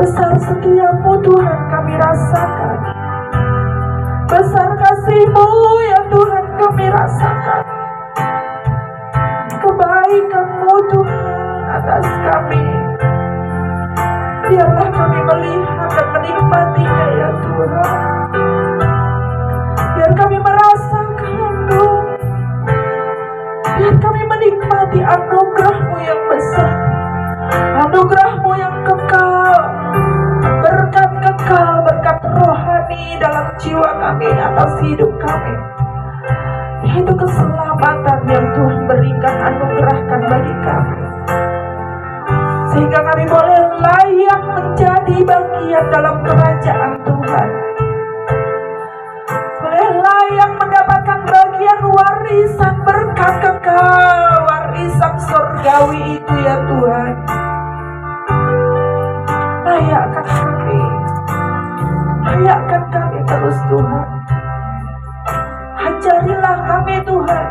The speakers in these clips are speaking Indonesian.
besar setiamu Tuhan kami rasakan. Besar kasih-Mu ya Tuhan kami rasakan. Kebaikan-Mu Tuhan atas kami. Biarlah kami melihat dan menikmatinya ya Tuhan. Biar kami merasakan Tuhan. Biar kami menikmati anugerah-Mu yang besar, anugerah-Mu yang kekal, berkat kekal, berkat rohani dalam jiwa kami, atas hidup kami. Itu keselamatan yang Tuhan berikan, anugerahkan bagi kami, sehingga kami boleh layak menjadi bagian dalam kerajaan Tuhan, boleh layak mendapatkan bagian warisan berkat kekal, warisan surgawi itu ya Tuhan. Layakkan kami terus Tuhan. Ajarilah kami Tuhan,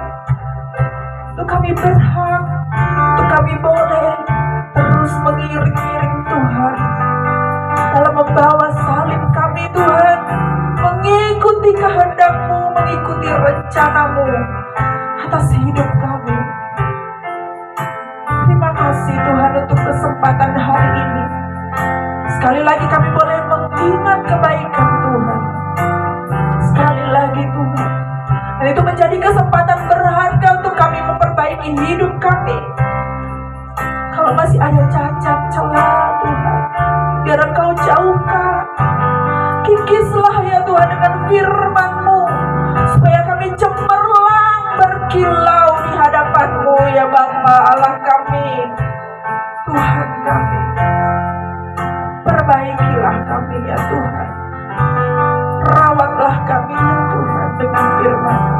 untuk kami berhak, untuk kami boleh terus mengiring-iring Tuhan dalam membawa salib kami Tuhan, mengikuti kehendak-Mu, mengikuti rencana-Mu atas hidup kami. Terima kasih Tuhan untuk kesempatan hari ini. Sekali lagi kami boleh mengingat kebaikan Tuhan. Sekali lagi Tuhan. Dan itu menjadi kesempatan berharga untuk kami memperbaiki hidup kami. Kalau masih ada cacat celah Tuhan, biar Engkau jauhkan. Kikislah ya Tuhan dengan firman-Mu, supaya kami cemerlang berkilau di hadapan-Mu ya Bapa Allah kami, Tuhan kami. Perbaikilah kami ya Tuhan. Rawatlah kami ya Tuhan dengan firman-Mu.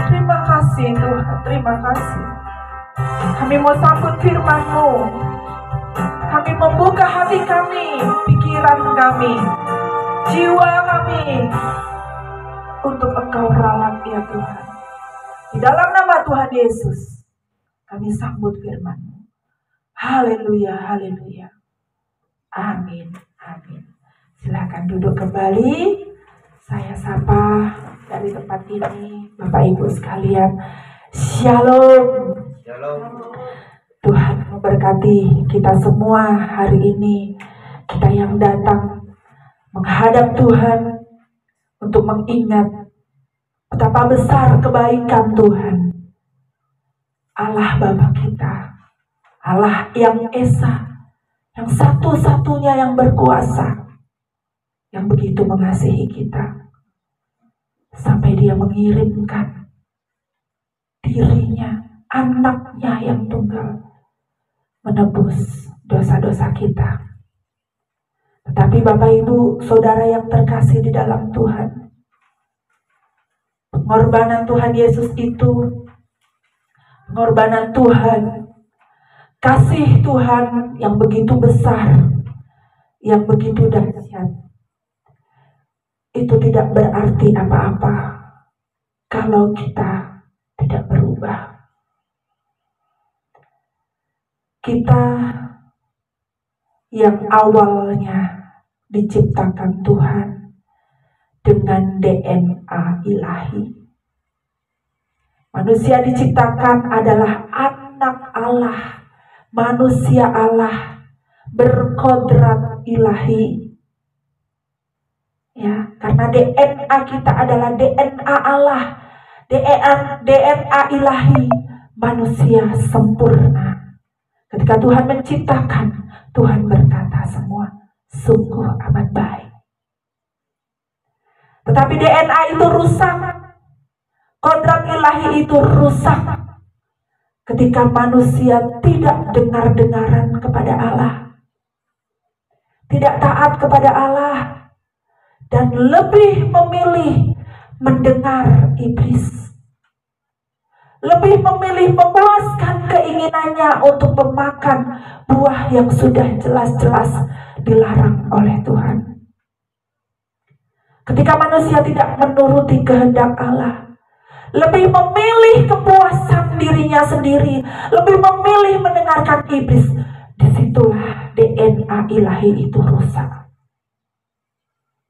Terima kasih Tuhan, terima kasih. Kami mau sambut firman-Mu. Kami membuka hati kami, pikiran kami, jiwa kami, untuk Engkau rawat ya Tuhan. Di dalam nama Tuhan Yesus, kami sambut firman-Mu. Haleluya, haleluya. Amin, amin. Silakan duduk kembali. Saya sapa dari tempat ini Bapak Ibu sekalian. Shalom. Shalom. Tuhan memberkati kita semua hari ini. Kita yang datang menghadap Tuhan untuk mengingat betapa besar kebaikan Tuhan. Allah Bapa kita, Allah yang Esa, yang satu-satunya yang berkuasa, yang begitu mengasihi kita, sampai Dia mengirimkan dirinya, anaknya yang tunggal, menebus dosa-dosa kita. Tetapi Bapak Ibu Saudara yang terkasih di dalam Tuhan, pengorbanan Tuhan Yesus itu, pengorbanan Tuhan, kasih Tuhan yang begitu besar, yang begitu dahsyat, itu tidak berarti apa-apa kalau kita tidak berubah. Kita yang awalnya diciptakan Tuhan dengan DNA ilahi. Manusia diciptakan adalah anak Allah, manusia Allah, berkodrat ilahi. Ya, karena DNA kita adalah DNA Allah, DNA ilahi, manusia sempurna. Ketika Tuhan menciptakan, Tuhan berkata semua sungguh amat baik. Tetapi DNA itu rusak, kodrat ilahi itu rusak ketika manusia tidak dengar-dengaran kepada Allah, tidak taat kepada Allah, dan lebih memilih mendengar iblis, lebih memilih memuaskan keinginannya untuk memakan buah yang sudah jelas-jelas dilarang oleh Tuhan. Ketika manusia tidak menuruti kehendak Allah, lebih memilih kepuasan dirinya sendiri, lebih memilih mendengarkan iblis, disitulah DNA DNA ilahi itu rusak.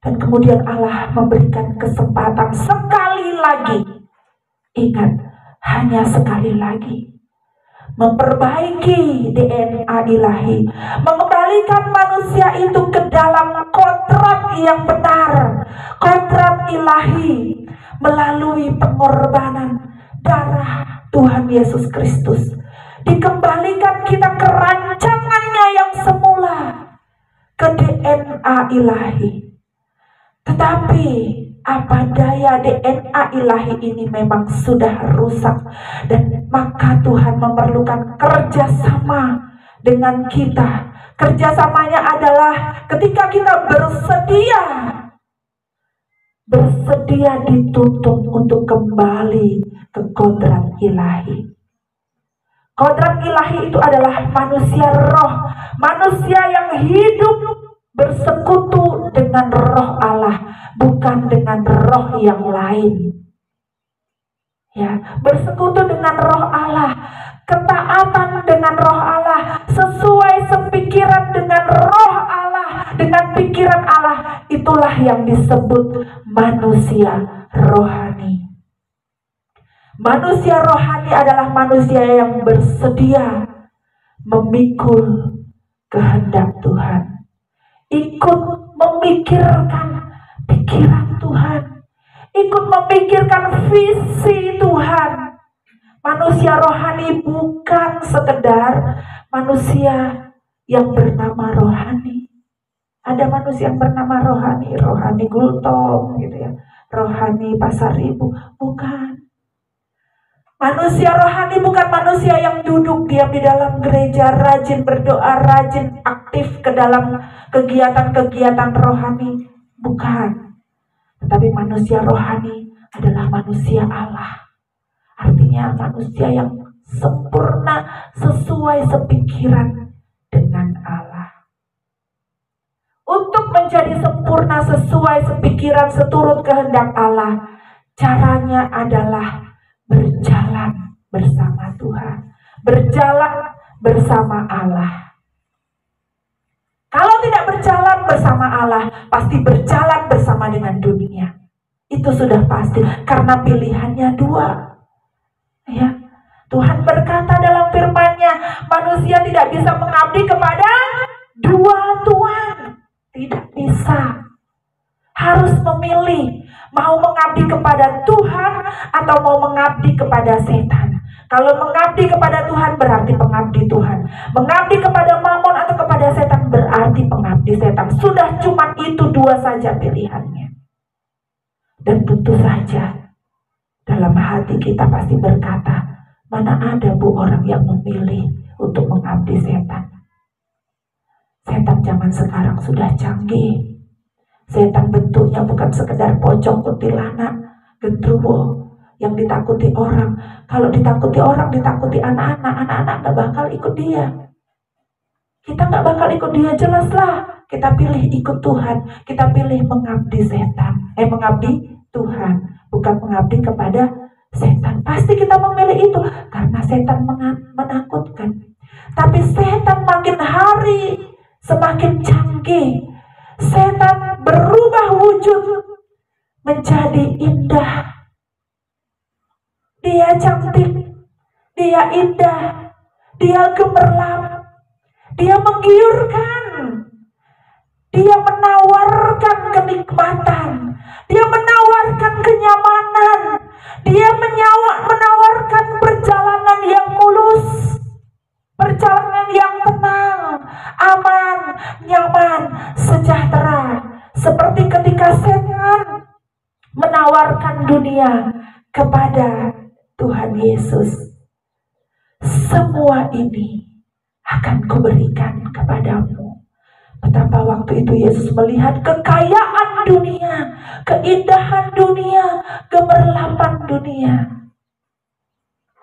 Dan kemudian Allah memberikan kesempatan sekali lagi. Ingat, hanya sekali lagi. Memperbaiki DNA ilahi. Mengembalikan manusia itu ke dalam kodrat yang benar. Kodrat ilahi. Melalui pengorbanan darah Tuhan Yesus Kristus. Dikembalikan kita ke rancangannya yang semula. Ke DNA ilahi. Tetapi apa daya, DNA ilahi ini memang sudah rusak. Dan maka Tuhan memerlukan kerjasama dengan kita. Kerjasamanya adalah ketika kita bersedia dituntun untuk kembali ke kodrat ilahi. Kodrat ilahi itu adalah manusia roh. Manusia yang hidup bersekutu dengan roh Allah, bukan dengan roh yang lain. Ya, bersekutu dengan roh Allah, ketaatan dengan roh Allah, sesuai sepikiran dengan roh Allah, dengan pikiran Allah. Itulah yang disebut manusia rohani. Manusia rohani adalah manusia yang bersedia memikul kehendak Tuhan. Ikut memikirkan pikiran Tuhan. Ikut memikirkan visi Tuhan. Manusia rohani bukan sekedar manusia yang bernama rohani. Ada manusia yang bernama rohani, rohani Gultom gitu ya, rohani Pasar Ibu, bukan. Manusia rohani bukan manusia yang duduk diam di dalam gereja, rajin berdoa, rajin aktif ke dalam kegiatan-kegiatan rohani. Bukan. Tetapi manusia rohani adalah manusia Allah. Artinya manusia yang sempurna sesuai sepikiran dengan Allah. Untuk menjadi sempurna sesuai sepikiran seturut kehendak Allah, caranya adalah berjalan bersama Tuhan, berjalan bersama Allah. Kalau tidak berjalan bersama Allah, pasti berjalan bersama dengan dunia. Itu sudah pasti, karena pilihannya dua. Ya, Tuhan berkata dalam firman-Nya, manusia tidak bisa mengabdi kepada dua Tuhan. Tidak bisa. Harus memilih. Mau mengabdi kepada Tuhan atau mau mengabdi kepada setan. Kalau mengabdi kepada Tuhan berarti pengabdi Tuhan. Mengabdi kepada Mamon atau kepada setan berarti pengabdi setan. Sudah cuma itu dua saja pilihannya. Dan tentu saja dalam hati kita pasti berkata, mana ada Bu orang yang memilih untuk mengabdi setan. Setan zaman sekarang sudah canggih. Setan bentuknya bukan sekedar pocong kuntilanak, gendruwo yang ditakuti orang. Kalau ditakuti orang, ditakuti anak-anak. Anak-anak gak bakal ikut dia. Kita gak bakal ikut dia, jelaslah. Kita pilih ikut Tuhan. Kita pilih mengabdi setan. Mengabdi Tuhan. Bukan mengabdi kepada setan. Pasti kita memilih itu. Karena setan menakutkan. Tapi setan makin hari semakin canggih. Setan berubah wujud menjadi indah. Dia cantik, dia indah, dia gemerlap, dia menggiurkan, dia menawarkan kenikmatan, dia menawarkan kenyamanan, dia menawarkan perjalanan yang mulus, perjalanan yang tenang, aman, nyaman, sejahtera. Seperti ketika setan menawarkan dunia kepada Tuhan Yesus. Semua ini akan kuberikan kepadamu. Betapa waktu itu Yesus melihat kekayaan dunia, keindahan dunia, gemerlapan dunia.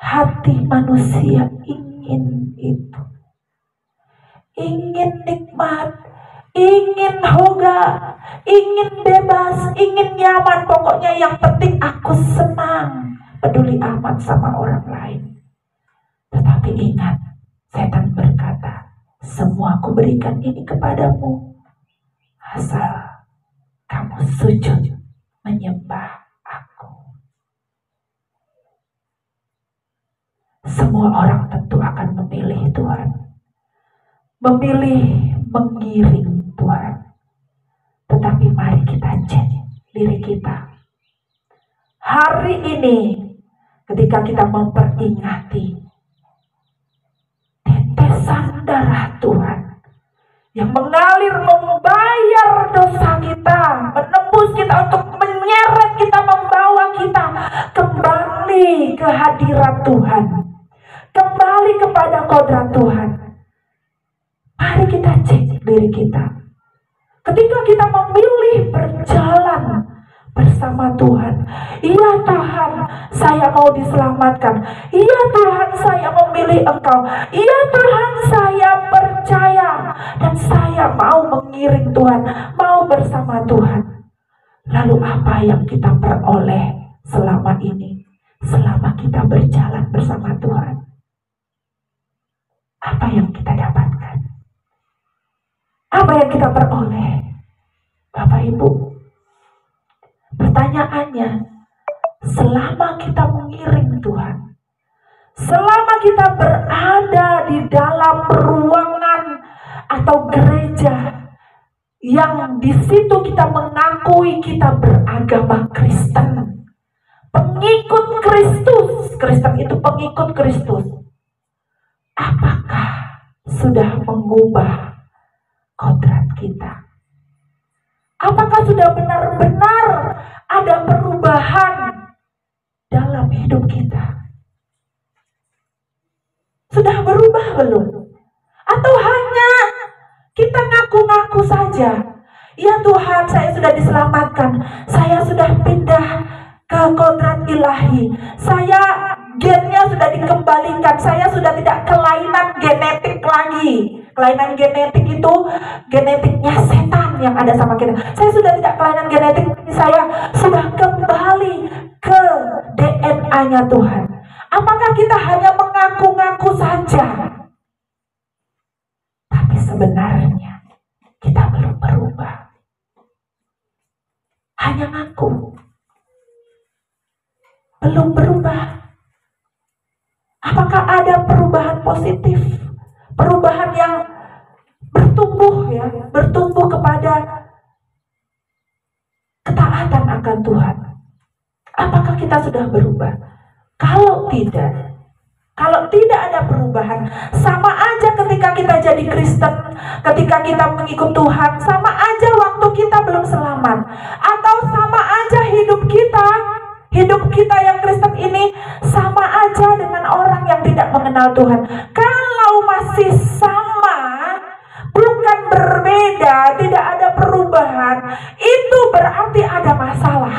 Hati manusia ingin itu. Ingin nikmat, ingin hoga, ingin bebas, ingin nyaman. Pokoknya yang penting aku senang, peduli amat sama orang lain. Tetapi ingat, setan berkata, semua kuberikan ini kepadamu, asal kamu sujud menyembah aku. Semua orang tentu akan memilih Tuhan, memilih mengiring Tuhan. Tetapi mari kita cek diri kita. Hari ini ketika kita memperingati tetesan darah Tuhan yang mengalir membayar dosa kita, menembus kita untuk menyeret kita, membawa kita kembali ke hadirat Tuhan, kembali kepada kodrat Tuhan. Mari kita cek diri kita. Ketika kita memilih berjalan bersama Tuhan, iya Tuhan, saya mau diselamatkan. Iya Tuhan, saya memilih Engkau. Iya Tuhan, saya percaya dan saya mau mengiring Tuhan, mau bersama Tuhan. Lalu apa yang kita peroleh selama ini, selama kita berjalan bersama Tuhan? Apa yang kita dapatkan? Apa yang kita peroleh? Bapak Ibu, pertanyaannya, selama kita mengiring Tuhan, selama kita berada di dalam ruangan atau gereja yang di situ kita mengakui kita beragama Kristen, pengikut Kristus, Kristen itu pengikut Kristus, apakah sudah mengubah kodrat kita? Apakah sudah benar-benar ada perubahan dalam hidup kita? Sudah berubah belum? Atau hanya kita ngaku-ngaku saja? Ya Tuhan, saya sudah diselamatkan, saya sudah pindah ke kodrat ilahi, saya gennya sudah dikembalikan, saya sudah tidak kelainan genetik lagi. Kelainan genetik itu genetiknya setan yang ada sama kita. Saya sudah tidak kelainan genetik, saya sudah kembali ke DNA-nya Tuhan. Apakah kita hanya mengaku-ngaku saja? Tapi sebenarnya kita belum berubah. Hanya ngaku. Belum berubah. Apakah ada perubahan positif? Perubahan yang bertumbuh ya, bertumbuh kepada ketaatan akan Tuhan. Apakah kita sudah berubah? Kalau tidak ada perubahan, sama aja ketika kita jadi Kristen, ketika kita mengikut Tuhan, sama aja waktu kita belum selamat, atau sama aja hidup kita yang Kristen ini sama aja dengan orang yang tidak mengenal Tuhan. Kalau masih sama, bukan berbeda, tidak ada perubahan, itu berarti ada masalah.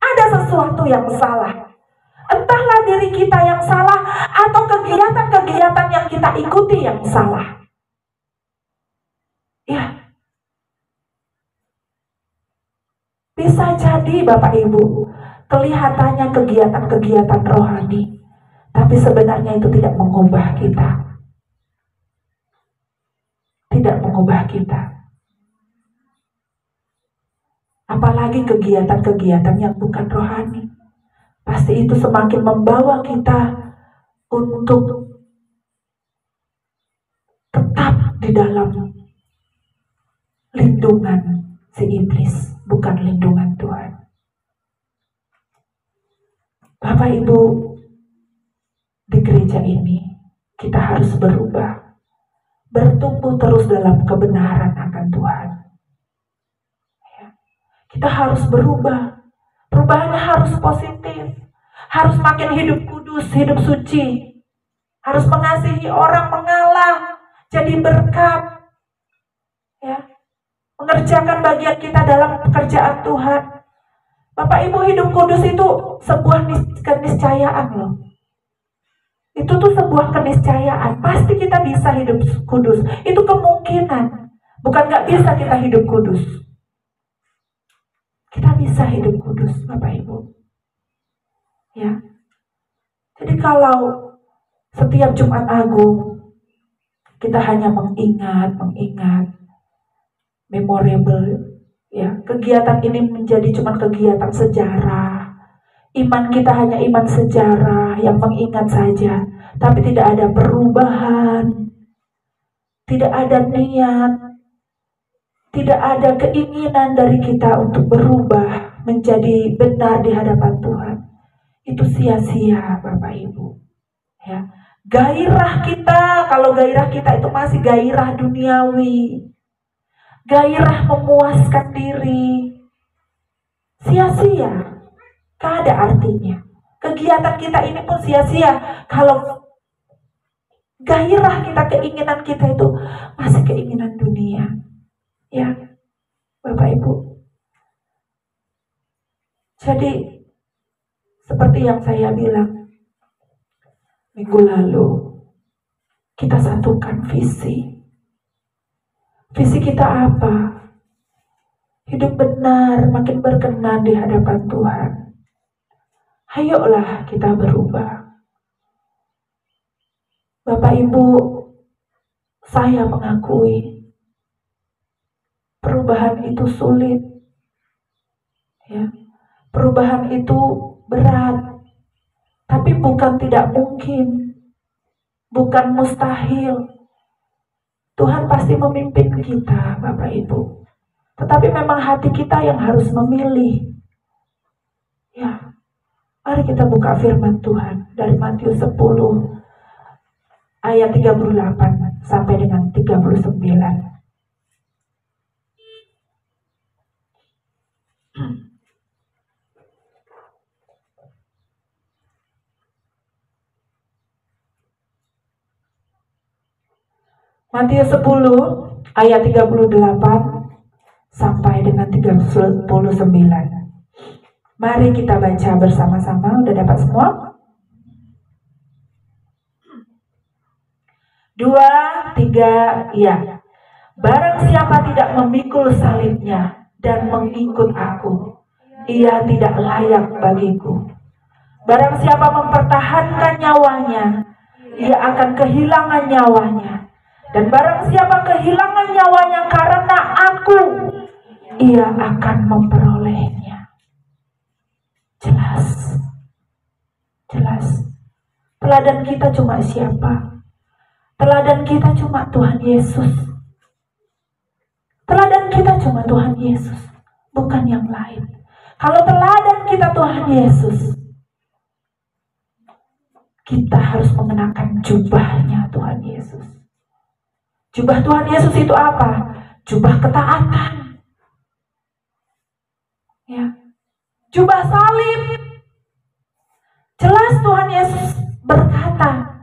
Ada sesuatu yang salah. Entahlah diri kita yang salah atau kegiatan-kegiatan yang kita ikuti yang salah. Ya. Bisa jadi Bapak Ibu, kelihatannya kegiatan-kegiatan rohani, tapi sebenarnya itu tidak mengubah kita. Tidak mengubah kita. Apalagi kegiatan-kegiatan yang bukan rohani. Pasti itu semakin membawa kita untuk tetap di dalam lindungan si iblis, bukan lindungan Tuhan. Bapak Ibu, di gereja ini kita harus berubah, bertumbuh terus dalam kebenaran akan Tuhan. Kita harus berubah. Perubahannya harus positif. Harus makin hidup kudus, hidup suci. Harus mengasihi orang, mengalah, jadi berkat. Ya. Mengerjakan bagian kita dalam pekerjaan Tuhan. Bapak Ibu, hidup kudus itu sebuah keniscayaan loh. Itu tuh sebuah keniscayaan. Pasti kita bisa hidup kudus. Itu kemungkinan. Bukan gak bisa kita hidup kudus. Kita bisa hidup kudus, Bapak Ibu. Ya. Jadi kalau setiap Jumat Agung Kita hanya mengingat, memorable. Ya, kegiatan ini menjadi cuma kegiatan sejarah. Iman kita hanya iman sejarah yang mengingat saja, tapi tidak ada perubahan, tidak ada niat, tidak ada keinginan dari kita untuk berubah menjadi benar di hadapan Tuhan. Itu sia-sia, Bapak Ibu. Ya, gairah kita, kalau gairah kita itu masih gairah duniawi, gairah memuaskan diri, sia-sia. Gak ada artinya. Kegiatan kita ini pun sia-sia kalau gairah kita, keinginan kita itu masih keinginan dunia. Ya, Bapak Ibu. Jadi seperti yang saya bilang minggu lalu, kita satukan visi. Visi kita apa? Hidup benar, makin berkenan di hadapan Tuhan. Ayolah kita berubah. Bapak Ibu, saya mengakui perubahan itu sulit. Ya, perubahan itu berat, tapi bukan tidak mungkin, bukan mustahil. Tuhan pasti memimpin kita, Bapak Ibu. Tetapi memang hati kita yang harus memilih. Ya, mari kita buka firman Tuhan dari Matius 10 ayat 38 sampai dengan 39. Matius 10 ayat 38 sampai dengan 39. Mari kita baca bersama-sama. Udah dapat semua? 2, 3, ya. Barang siapa tidak memikul salibnya dan mengikut aku, ia tidak layak bagiku. Barang siapa mempertahankan nyawanya, ia akan kehilangan nyawanya. Dan barang siapa kehilangan nyawanya karena aku, ia akan memperolehnya. Jelas. Jelas. Teladan kita cuma siapa? Teladan kita cuma Tuhan Yesus. Teladan kita cuma Tuhan Yesus, bukan yang lain. Kalau teladan kita Tuhan Yesus, kita harus mengenakan jubahnya Tuhan Yesus. Jubah Tuhan Yesus itu apa? Jubah ketaatan. Ya. Jubah salib. Jelas Tuhan Yesus berkata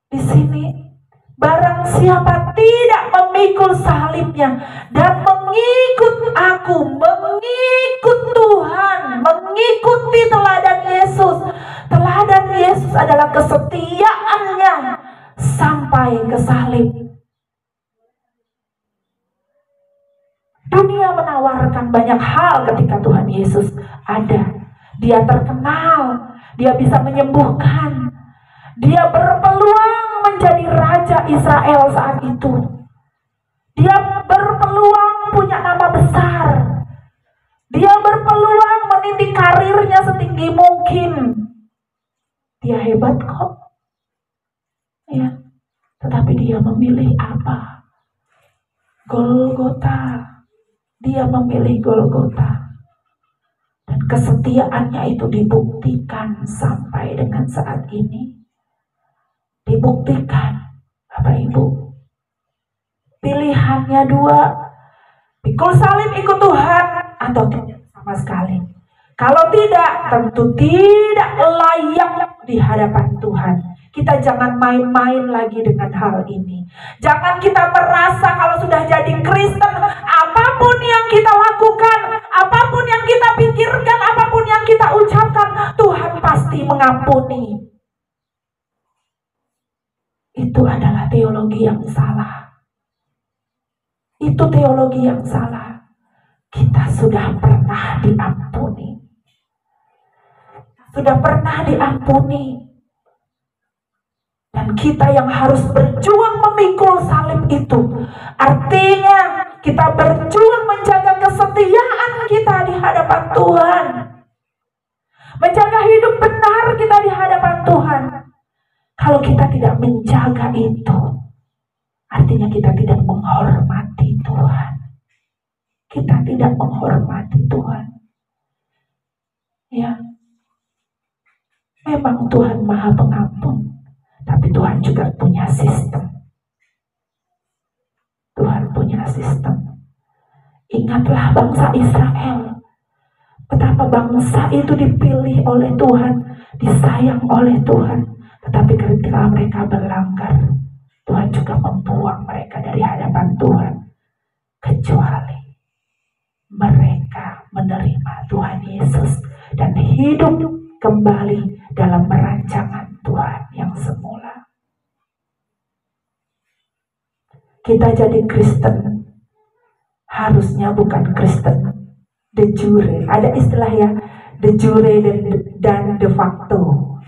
di sini, barang siapa tidak memikul salibnya dan mengikut aku, mengikut Tuhan, mengikuti teladan Yesus. Teladan Yesus adalah kesetiaannya sampai ke salib. Dunia menawarkan banyak hal ketika Tuhan Yesus ada. Dia terkenal, dia bisa menyembuhkan, dia berpeluang menjadi Raja Israel saat itu. Dia berpeluang punya nama besar. Dia berpeluang meniti karirnya setinggi mungkin. Dia hebat kok. Ya. Tetapi dia memilih apa? Golgota. Dia memilih Golgota. Dan kesetiaannya itu dibuktikan sampai dengan saat ini. Dibuktikan, Bapak Ibu. Pilihannya dua. Pikul salib ikut Tuhan atau tidak sama sekali. Kalau tidak, tentu tidak layak di hadapan Tuhan. Kita jangan main-main lagi dengan hal ini. Jangan kita merasa kalau sudah jadi Kristen, apapun yang kita lakukan, apapun yang kita pikirkan, apapun yang kita ucapkan, Tuhan pasti mengampuni. Itu adalah teologi yang salah. Itu teologi yang salah. Kita sudah pernah diampuni. Sudah pernah diampuni. Dan kita yang harus berjuang memikul salib itu. Artinya kita berjuang menjaga kesetiaan kita di hadapan Tuhan. Menjaga hidup benar kita di hadapan Tuhan. Kalau kita tidak menjaga itu, artinya kita tidak menghormati Tuhan. Kita tidak menghormati Tuhan. Ya. Memang Tuhan Maha Pengampun, tapi Tuhan juga punya sistem. Tuhan punya sistem. Ingatlah bangsa Israel. Betapa bangsa itu dipilih oleh Tuhan, disayang oleh Tuhan. Tetapi ketika mereka berlanggar, Tuhan juga membuang mereka dari hadapan Tuhan. Kecuali mereka menerima Tuhan Yesus dan hidup kembali dalam perancangan Tuhan yang semula. Kita jadi Kristen harusnya bukan Kristen de jure. Ada istilah ya, de jure dan de facto.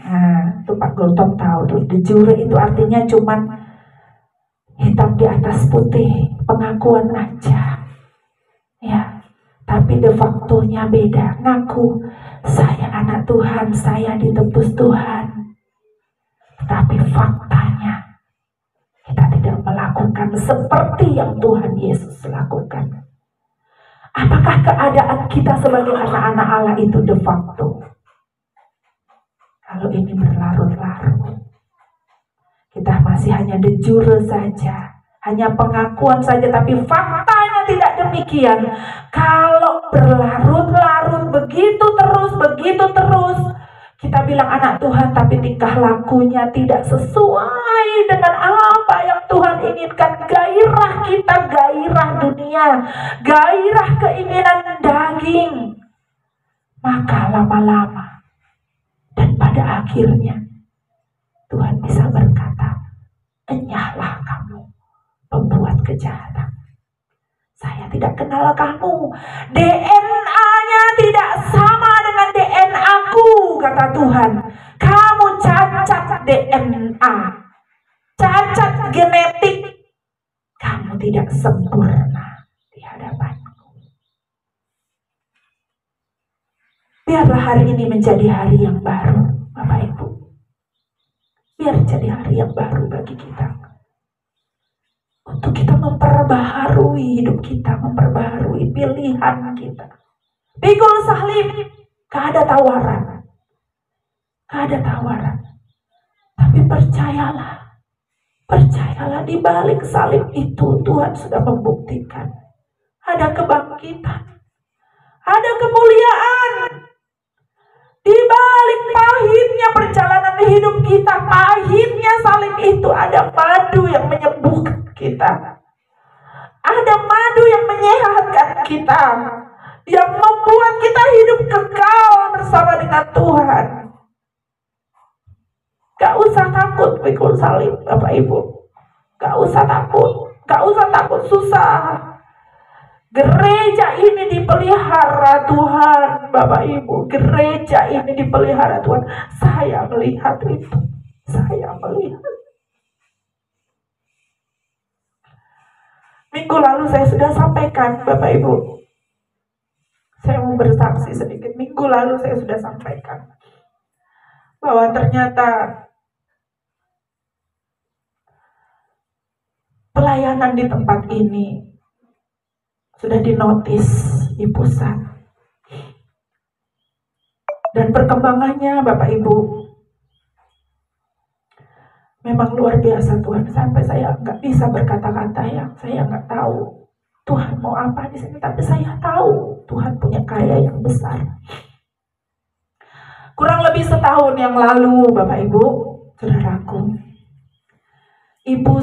Nah, itu Pak Goltom tahu tuh. De jure itu artinya cuman hitam di atas putih, pengakuan aja. Ya, tapi de facto-nya beda. Ngaku saya anak Tuhan, saya ditebus Tuhan. Tapi faktanya kita tidak melakukan seperti yang Tuhan Yesus lakukan. Apakah keadaan kita sebagai anak-anak Allah itu de facto? Kalau ini berlarut-larut, kita masih hanya de jure saja, hanya pengakuan saja, tapi faktanya tidak demikian. Kalau berlarut-larut begitu terus, kita bilang anak Tuhan, tapi tingkah lakunya tidak sesuai dengan apa yang Tuhan inginkan. Gairah kita, gairah dunia, gairah keinginan daging. Maka lama-lama dan pada akhirnya Tuhan bisa berkata, enyahlah kamu pembuat kejahatan. Saya tidak kenal kamu. DNA-nya tidak sama dengan DNA-ku, kata Tuhan. Kamu cacat DNA, cacat genetik. Kamu tidak sempurna di hadapanku. Biarlah hari ini menjadi hari yang baru, Bapak Ibu. Biar jadi hari yang baru bagi kita. Untuk kita memperbaharui hidup kita, memperbaharui pilihan kita. Pikul salib, gak ada tawaran. Gak ada tawaran. Tapi percayalah di balik salib itu Tuhan sudah membuktikan. Ada kebangkitan. Ada kemuliaan. Di balik pahitnya perjalanan hidup kita, pahitnya salib itu ada madu yang menyembuhkan kita. Ada madu yang menyehatkan kita, yang membuat kita hidup kekal bersama dengan Tuhan. Gak usah takut pikul salib, Bapak Ibu. Gak usah takut susah. Gereja ini dipelihara Tuhan, Bapak Ibu. Gereja ini dipelihara Tuhan. Saya melihat itu. Saya melihat. Minggu lalu saya sudah sampaikan, Bapak Ibu. Saya mau bersaksi sedikit. Minggu lalu saya sudah sampaikan bahwa ternyata pelayanan di tempat ini sudah dinotis di pusat. Dan perkembangannya Bapak Ibu memang luar biasa Tuhan. Sampai saya nggak bisa berkata-kata ya. Saya nggak tahu Tuhan mau apa di sini. Tapi saya tahu Tuhan punya karya yang besar. Kurang lebih setahun yang lalu Bapak Ibu, saudaraku, ibu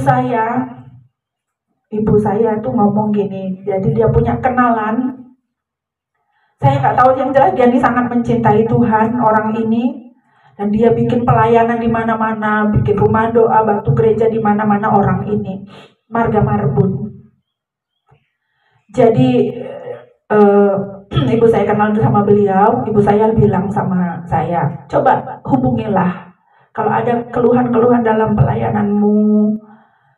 saya tuh ngomong gini. Jadi dia punya kenalan. Saya nggak tahu, yang jelas dia ini sangat mencintai Tuhan, orang ini. Dan dia bikin pelayanan di mana-mana, bikin rumah doa, batu gereja di mana-mana orang ini. Marga Marbun. Jadi ibu saya kenal sama beliau. Ibu saya bilang sama saya, coba hubungilah Kalau ada keluhan-keluhan dalam pelayananmu,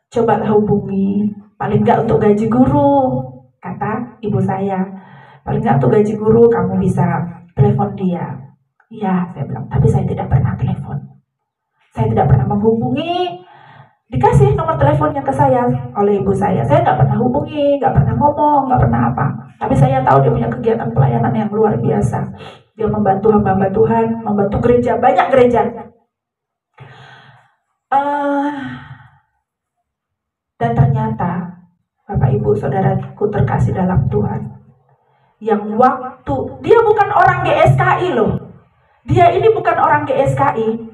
cobalah hubungi. Paling nggak untuk gaji guru, kata ibu saya. Paling nggak untuk gaji guru kamu bisa telepon dia. Iya, saya bilang, tapi saya tidak pernah telepon. Saya tidak pernah menghubungi. Dikasih nomor teleponnya ke saya oleh ibu saya. Saya nggak pernah hubungi, nggak pernah ngomong, nggak pernah apa. Tapi saya tahu dia punya kegiatan pelayanan yang luar biasa. Dia membantu hamba Tuhan, membantu gereja, banyak gereja. Dan ternyata Bapak Ibu Saudaraku terkasih dalam Tuhan, yang waktu dia bukan orang GSKI loh. Dia ini bukan orang GSKI.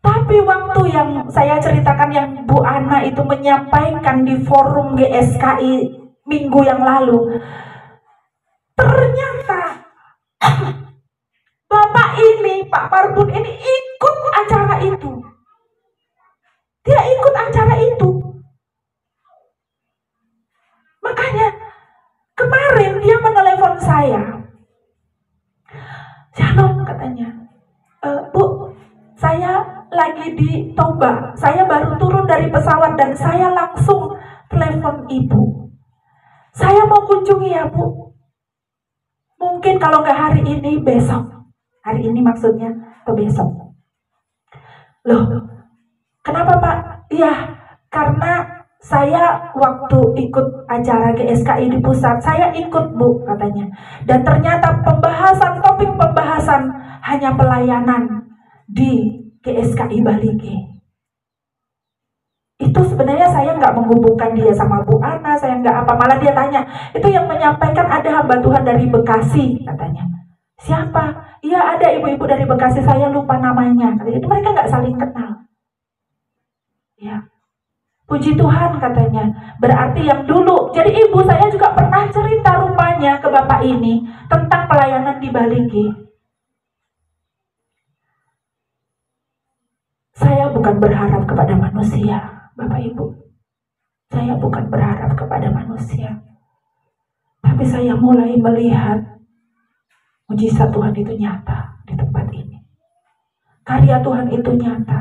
Tapi waktu yang saya ceritakan yang Bu Ana itu menyampaikan di forum GSKI minggu yang lalu, ternyata Bapak ini, Pak Parbun ini ikut acara itu. Dia ikut acara itu. Makanya kemarin dia menelepon saya. Shalom katanya. Bu, saya lagi di Toba. Saya baru turun dari pesawat dan saya langsung telepon ibu. Saya mau kunjungi ya Bu. Mungkin kalau nggak hari ini, besok. Hari ini maksudnya, atau besok. Loh, kenapa Pak? Iya, karena saya waktu ikut acara GSKI di pusat, saya ikut Bu katanya. Dan ternyata topik pembahasan hanya pelayanan di GSKI Bali G. Itu sebenarnya saya nggak menghubungkan dia sama Bu Ana, saya nggak apa, malah dia tanya, itu yang menyampaikan ada hamba Tuhan dari Bekasi katanya. Siapa? Iya ada ibu-ibu dari Bekasi, saya lupa namanya. Itu mereka nggak saling kenal. Ya, puji Tuhan katanya. Berarti yang dulu, jadi ibu saya juga pernah cerita rupanya ke bapak ini tentang pelayanan di Bali G. Saya bukan berharap kepada manusia. Bapak Ibu, saya bukan berharap kepada manusia, tapi saya mulai melihat mujizat Tuhan itu nyata di tempat ini. Karya Tuhan itu nyata.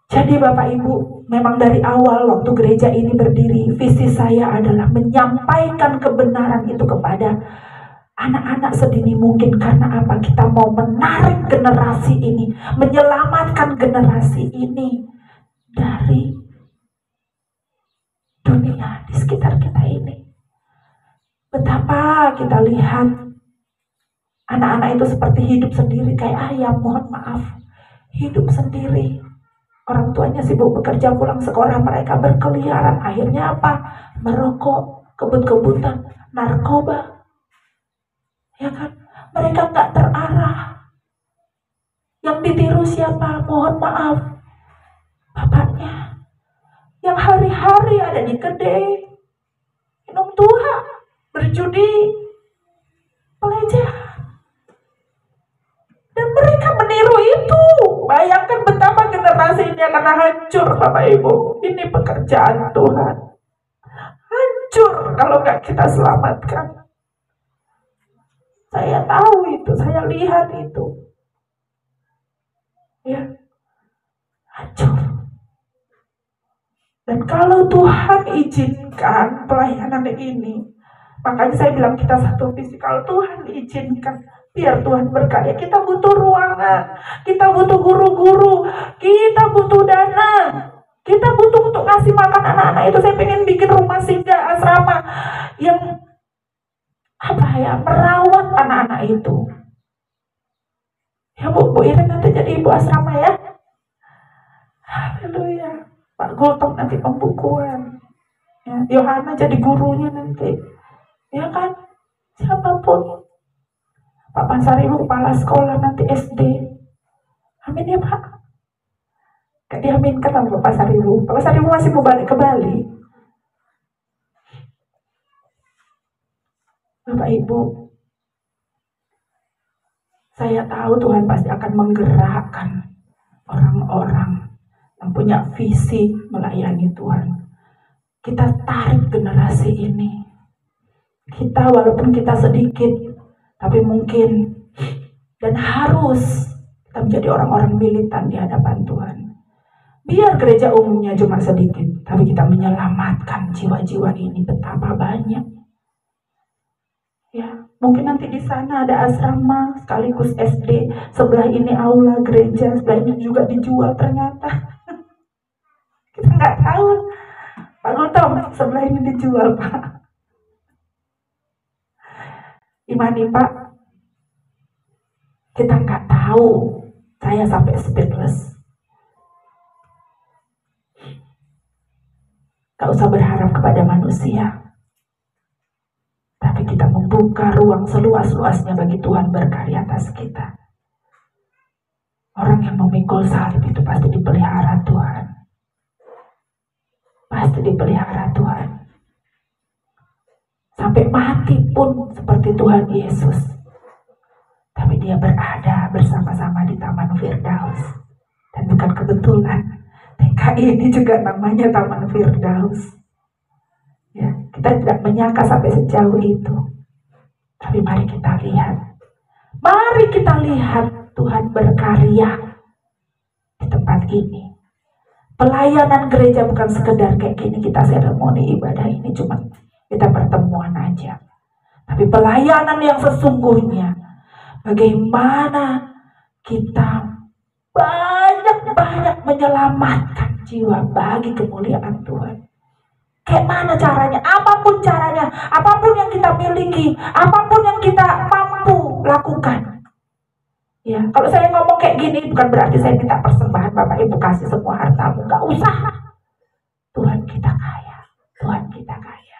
Jadi Bapak Ibu, memang dari awal waktu gereja ini berdiri, visi saya adalah menyampaikan kebenaran itu kepada anak-anak sedini mungkin. Karena apa? Kita mau menarik generasi ini, menyelamatkan generasi ini dari dunia di sekitar kita ini. Betapa kita lihat anak-anak itu seperti hidup sendiri, kayak ayam, mohon maaf, hidup sendiri. Orang tuanya sibuk bekerja, pulang sekolah mereka berkeliaran. Akhirnya apa? Merokok, kebut-kebutan, narkoba. Ya kan? Mereka nggak terarah. Yang ditiru siapa? Mohon maaf, bapaknya. Yang hari-hari ada di kedai, minum tua, berjudi, pelecehan. Dan mereka meniru itu. Bayangkan betapa generasi ini akan hancur, Bapak Ibu. Ini pekerjaan Tuhan. Hancur kalau nggak kita selamatkan. Saya tahu itu, saya lihat itu. Ya, hancur. Dan kalau Tuhan izinkan pelayanan ini, makanya saya bilang kita satu visi. Kalau Tuhan izinkan, biar Tuhan berkarya. Kita butuh ruangan, kita butuh guru-guru, kita butuh dana, kita butuh untuk ngasih makan anak-anak itu. Saya pengen bikin rumah singgah asrama yang merawat anak-anak itu. Ya Bu Iren nanti jadi ibu asrama ya. Haleluya. Pak Gultom nanti pembukuan, ya, Yohana jadi gurunya nanti, ya kan? Siapapun, Pak Pasaribu kepala sekolah nanti SD, amin ya Pak. Gak diaminkan sama Pak Pasaribu. Pak Pasaribu masih mau balik ke Bali. Bapak Ibu, saya tahu Tuhan pasti akan menggerakkan orang-orang yang punya visi melayani Tuhan. Kita tarik generasi ini. Walaupun kita sedikit, tapi mungkin dan harus Kita menjadi orang-orang militan di hadapan Tuhan. Biar gereja umumnya cuma sedikit, tapi kita menyelamatkan jiwa-jiwa ini betapa banyak. Ya, mungkin nanti di sana ada asrama sekaligus SD, sebelah ini aula gereja, sebelah ini juga dijual ternyata. Kita nggak tahu. Pak Gultom, sebelah ini dijual, Pak. Imani, Pak. Kita nggak tahu. Saya sampai speechless. Gak usah berharap kepada manusia. Tapi kita membuka ruang seluas-luasnya bagi Tuhan berkarya atas kita. Orang yang memikul salib itu pasti dipelihara Tuhan. Pasti dipelihara Tuhan. Sampai mati pun seperti Tuhan Yesus. Tapi dia berada bersama-sama di Taman Firdaus. Dan bukan kebetulan, TKI ini juga namanya Taman Firdaus. Ya, kita tidak menyangka sampai sejauh itu. Tapi mari kita lihat. Mari kita lihat Tuhan berkarya di tempat ini. Pelayanan gereja bukan sekedar kayak gini kita seremoni ibadah ini cuma kita pertemuan aja. Tapi pelayanan yang sesungguhnya, bagaimana kita banyak-banyak menyelamatkan jiwa bagi kemuliaan Tuhan. Kayak mana caranya? Apapun caranya, apapun yang kita miliki, apapun yang kita mampu lakukan. Ya, kalau saya ngomong kayak gini bukan berarti saya minta persembahan Bapak Ibu kasih semua hartamu, nggak usah. Tuhan kita kaya, Tuhan kita kaya.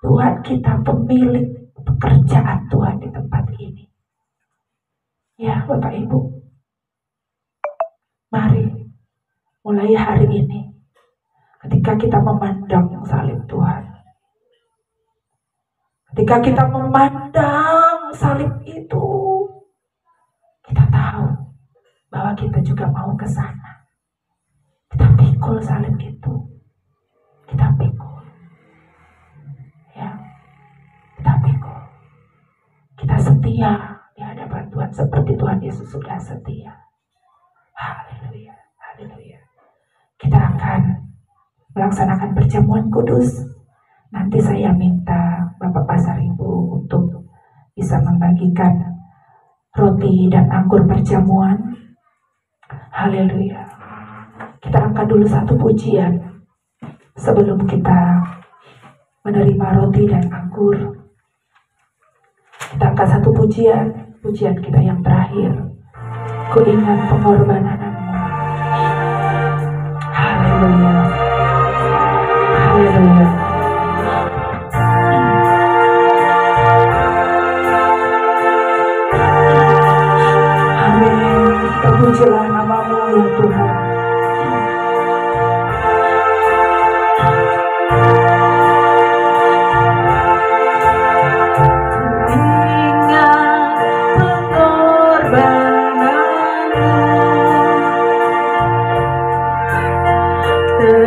Tuhan kita pemilik pekerjaan Tuhan di tempat ini. Ya Bapak Ibu, mari mulai hari ini ketika kita memandang salib Tuhan, ketika kita memandang salib itu, kita tahu bahwa kita juga mau ke sana. Kita pikul salib itu, kita pikul. Ya, kita pikul. Kita setia di hadapan Tuhan seperti Tuhan Yesus sudah setia. Haleluya, haleluya. Kita akan melaksanakan perjamuan kudus. Nanti saya minta Bapak Pasar Ibu untuk bisa membagikan roti dan anggur perjamuan. Haleluya. Kita angkat dulu satu pujian sebelum kita menerima roti dan anggur. Kita angkat satu pujian kita yang terakhir. Ku ingat pengorbananmu. Haleluya. Haleluya. Amin. Terpujilah namamu ya Tuhan. The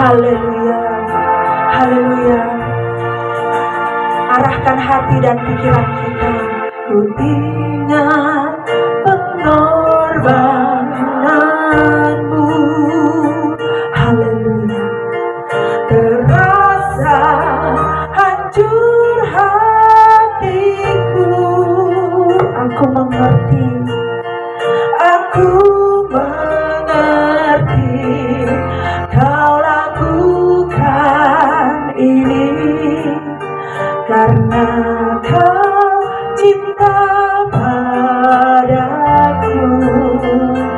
Haleluya. Haleluya. Arahkan hati dan pikiran kita. Ku ingat pengorbananmu. Haleluya. Terasa hancur hatiku. Aku mengerti. Aku mengerti. Kau lakukan ini karena Kau cinta padaku.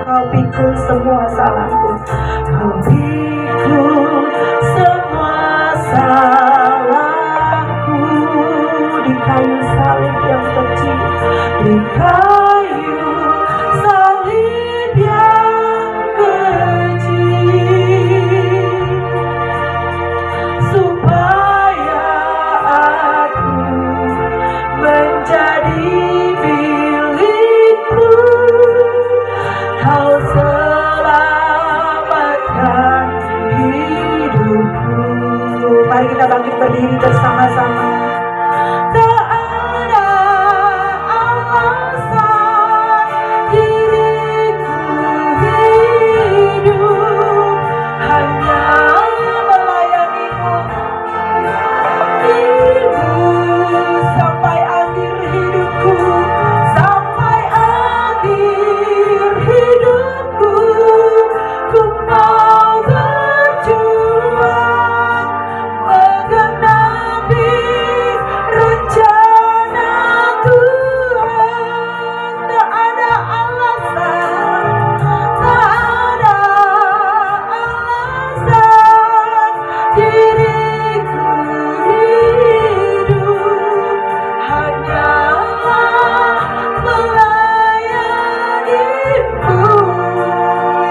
Kau pikul semua salahku. Kau pikul semua salahku di kayu salib yang kecil, di kayu salib yang kecil, supaya aku menjadi milikmu. Kau selamatkan hidupku. Mari kita bangkit berdiri bersama-sama. Tak ada alasan diriku hidup, hanya melayanimu sampai akhir hidupku, sampai akhir hidupku. Ku mau berjuang menggenapi rencana Tuhan. Tak ada alasan, tak ada alasan diriku hidup, hanyalah melayanimu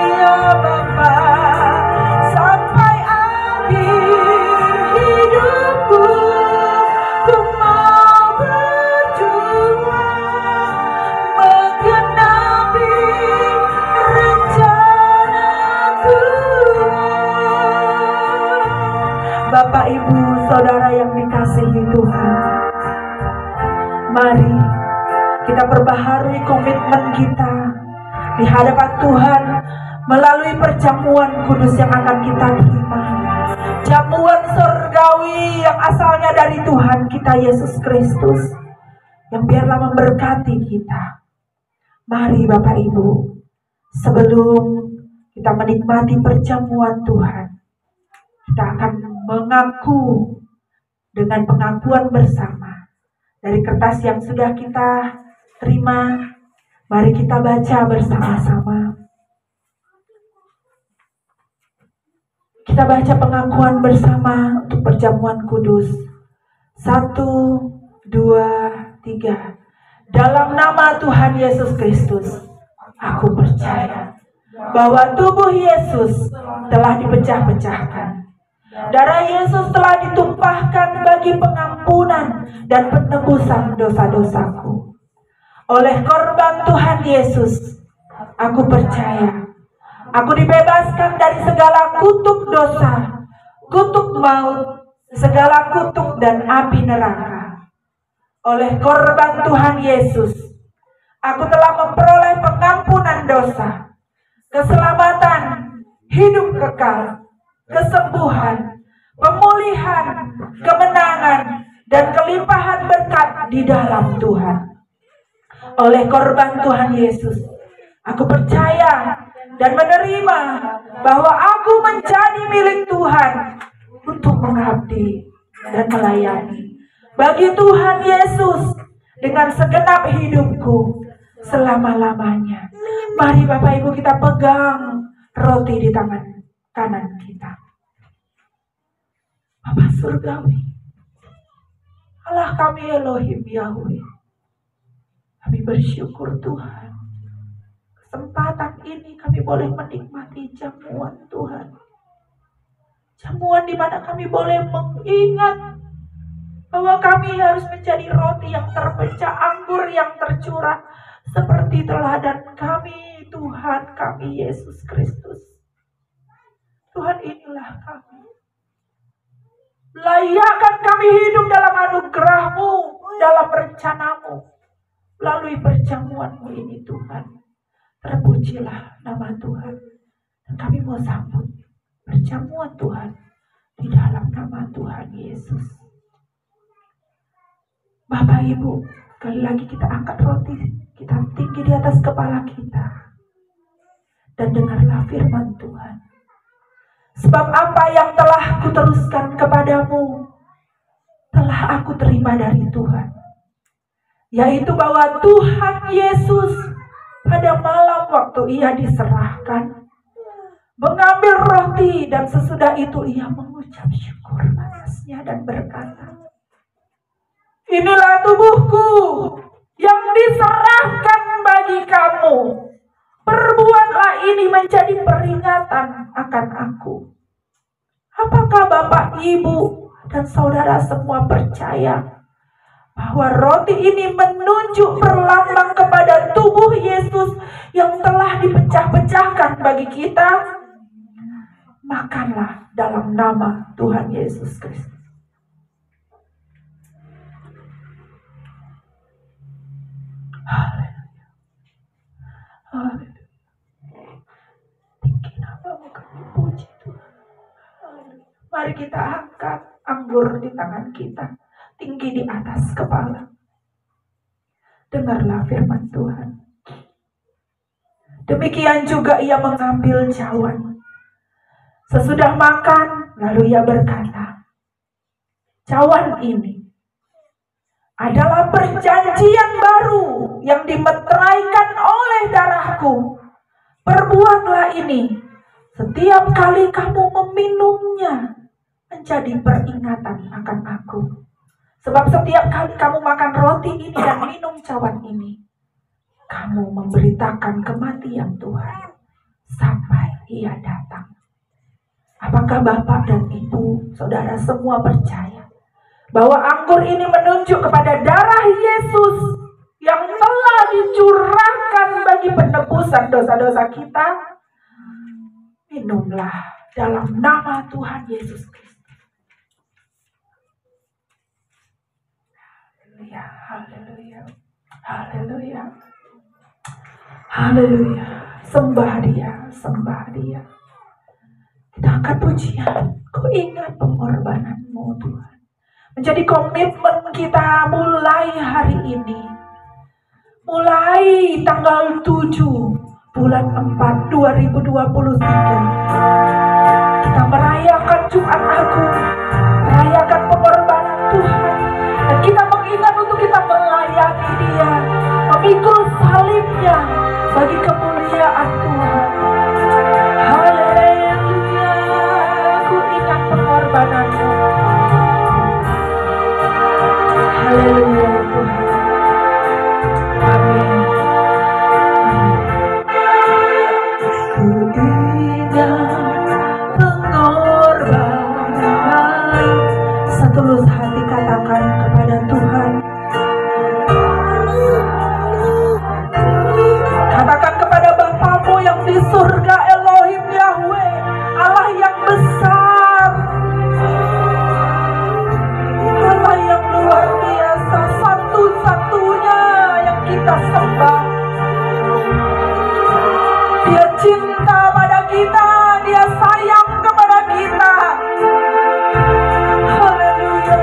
ya Bapa, sampai akhir hidupku. Ku mau berjuang menggenapi rencana Tuhan. Bapak, Ibu, Saudara yang dikasihi Tuhan, mari kita perbaharui komitmen kita di hadapan Tuhan melalui perjamuan kudus yang akan kita terima. Jamuan surgawi yang asalnya dari Tuhan kita Yesus Kristus, yang biarlah memberkati kita. Mari Bapak Ibu, sebelum kita menikmati perjamuan Tuhan, kita akan mengaku dengan pengakuan bersama dari kertas yang sudah kita terima. Mari kita baca bersama-sama. Kita baca pengakuan bersama untuk perjamuan kudus. 1, 2, 3. Dalam nama Tuhan Yesus Kristus, aku percaya bahwa tubuh Yesus telah dipecah-pecahkan. Darah Yesus telah ditumpahkan bagi pengampunan dan penebusan dosa-dosaku. Oleh korban Tuhan Yesus, aku percaya aku dibebaskan dari segala kutuk dosa, kutuk maut, segala kutuk dan api neraka. Oleh korban Tuhan Yesus, aku telah memperoleh pengampunan dosa, keselamatan, hidup kekal, kesembuhan, pemulihan, kemenangan, dan kelimpahan berkat di dalam Tuhan. Oleh korban Tuhan Yesus, aku percaya dan menerima bahwa aku menjadi milik Tuhan untuk mengabdi dan melayani bagi Tuhan Yesus dengan segenap hidupku selama-lamanya. Mari Bapak Ibu kita pegang roti di tangan kanan kita. Bapa surgawi, Allah kami Elohim Yahweh, kami bersyukur Tuhan, kesempatan ini kami boleh menikmati jamuan Tuhan. Jamuan di mana kami boleh mengingat bahwa kami harus menjadi roti yang terpecah, anggur yang tercurah, seperti teladan kami, Tuhan kami Yesus Kristus. Tuhan, inilah kami. Layakkan kami hidup dalam anugerah-Mu, dalam rencana-Mu. Melalui perjamuan-Mu ini Tuhan. Terpujilah nama Tuhan. Dan kami mau sambut perjamuan Tuhan di dalam nama Tuhan Yesus. Bapak Ibu, sekali lagi kita angkat roti, kita tinggi di atas kepala kita. Dan dengarlah firman Tuhan. Sebab apa yang telah kuteruskan kepadamu, telah aku terima dari Tuhan. Yaitu bahwa Tuhan Yesus pada malam waktu ia diserahkan, mengambil roti dan sesudah itu ia mengucap syukur atasnya dan berkata, inilah tubuhku yang diserahkan bagi kamu. Perbuatlah ini menjadi peringatan akan aku. Apakah Bapak, Ibu, dan saudara semua percaya bahwa roti ini menunjuk perlambang kepada tubuh Yesus yang telah dipecah-pecahkan bagi kita? Makanlah dalam nama Tuhan Yesus Kristus. Haleluya. Haleluya. Tinggi namamu kami puji Tuhan. Haleluya. Mari kita angkat anggur di tangan kita, tinggi di atas kepala. Dengarlah firman Tuhan. Demikian juga ia mengambil cawan. Sesudah makan, lalu ia berkata, cawan ini adalah perjanjian baru yang dimeteraikan oleh darahku. Perbuatlah ini setiap kali kamu meminumnya, menjadi peringatan akan aku. Sebab setiap kali kamu makan roti ini dan minum cawan ini, kamu memberitakan kematian Tuhan sampai ia datang. Apakah Bapak dan Ibu, saudara semua percaya bahwa anggur ini menunjuk kepada darah Yesus yang telah dicurahkan bagi penebusan dosa-dosa kita? Minumlah dalam nama Tuhan Yesus Kristus. Haleluya, haleluya, haleluya, haleluya. Sembah Dia, sembah Dia. Kita angkat pujian. Ku ingat pengorbanan-Mu Tuhan. Menjadi komitmen kita mulai hari ini. Mulai tanggal 7 bulan 4 2023. Kita merayakan Jumat Agung, merayakan pengorbanan Tuhan. Dan kita mengingat untuk kita melayani Dia, memikul salibnya bagi kemuliaan Tuhan. Haleluya, ku ingat pengorbanan-Mu. Haleluya Tuhan. Amin. Ku ingat pengorbanan. Setulus hati katakan kepada Tuhan. Katakan kepada Bapamu yang di surga, Elohim Yahweh, Allah yang besar, Allah yang luar biasa, satu-satunya yang kita sembah. Dia cinta pada kita, Dia sayang kepada kita. Haleluya.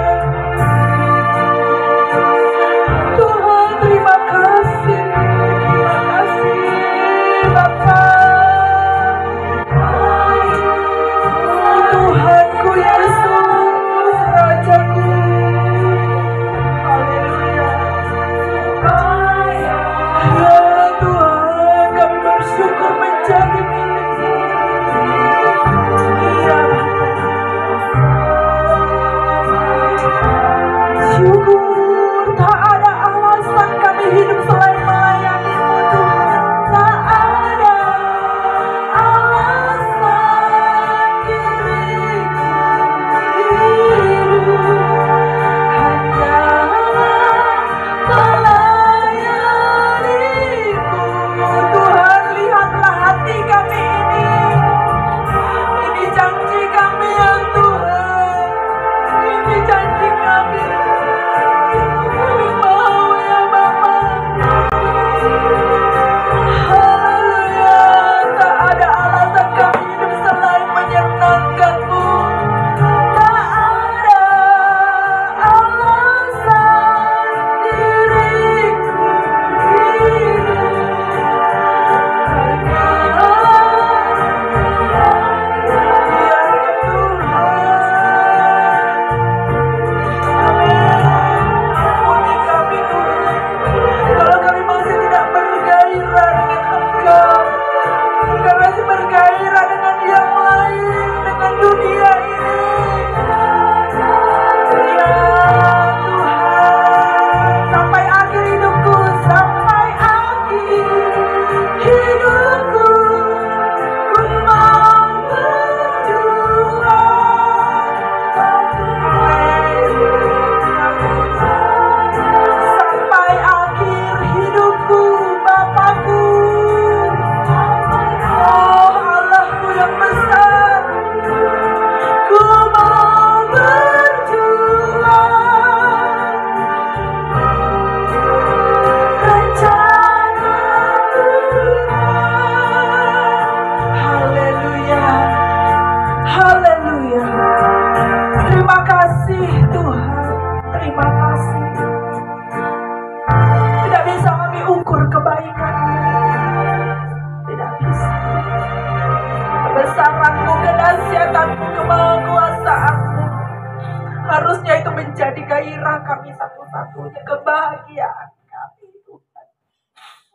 seharusnya itu menjadi gairah kami satu-satunya, kebahagiaan kami Tuhan.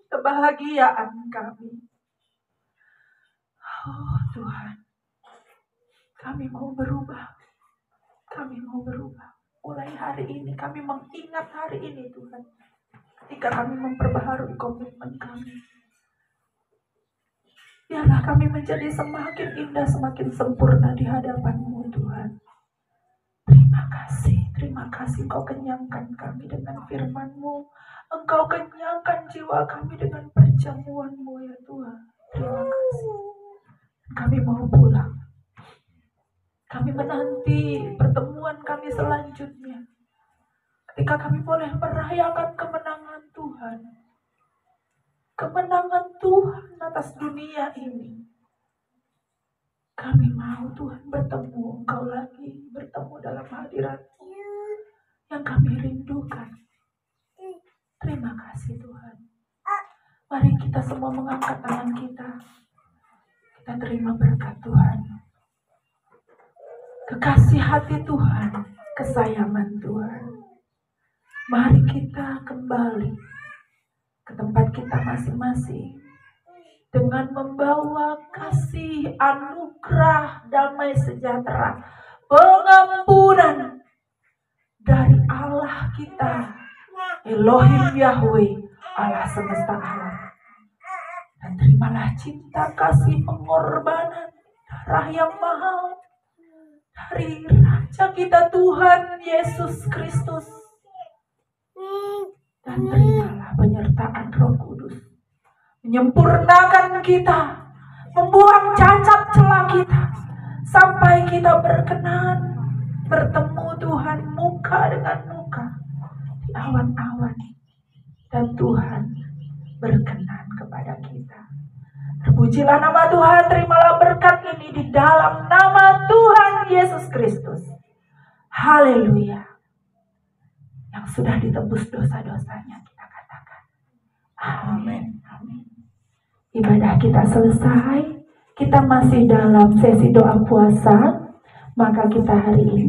Kebahagiaan kami. Oh Tuhan, kami mau berubah. Kami mau berubah. Mulai hari ini kami mengingat hari ini Tuhan. Ketika kami memperbaharui komitmen kami. Biarlah kami menjadi semakin indah, semakin sempurna di hadapan-Mu Tuhan. Terima kasih Engkau kenyangkan kami dengan firman-Mu. Engkau kenyangkan jiwa kami dengan perjamuan-Mu ya Tuhan. Terima kasih. Kami mau pulang. Kami menanti pertemuan kami selanjutnya. Ketika kami boleh merayakan kemenangan Tuhan. Kemenangan Tuhan atas dunia ini. Kami mau Tuhan bertemu Engkau lagi. Bertemu dalam hadirat-Mu yang kami rindukan. Terima kasih Tuhan. Mari kita semua mengangkat tangan kita. Kita terima berkat Tuhan. Kekasih hati Tuhan. Kesayangan Tuhan. Mari kita kembali ke tempat kita masing-masing. Dengan membawa kasih, anugerah, damai sejahtera, pengampunan dari Allah kita, Elohim Yahweh, Allah semesta alam. Dan terimalah cinta, kasih, pengorbanan, darah yang mahal dari Raja kita Tuhan Yesus Kristus. Dan terimalah penyertaan Roh Kudus, menyempurnakan kita, membuang cacat celah kita, sampai kita berkenan bertemu Tuhan muka dengan muka di awan-awan. Dan Tuhan berkenan kepada kita. Terpujilah nama Tuhan, terimalah berkat ini di dalam nama Tuhan Yesus Kristus. Haleluya. Yang sudah ditebus dosa-dosanya, kita katakan amin. Amin. Ibadah kita selesai. Kita masih dalam sesi doa puasa. Maka kita hari ini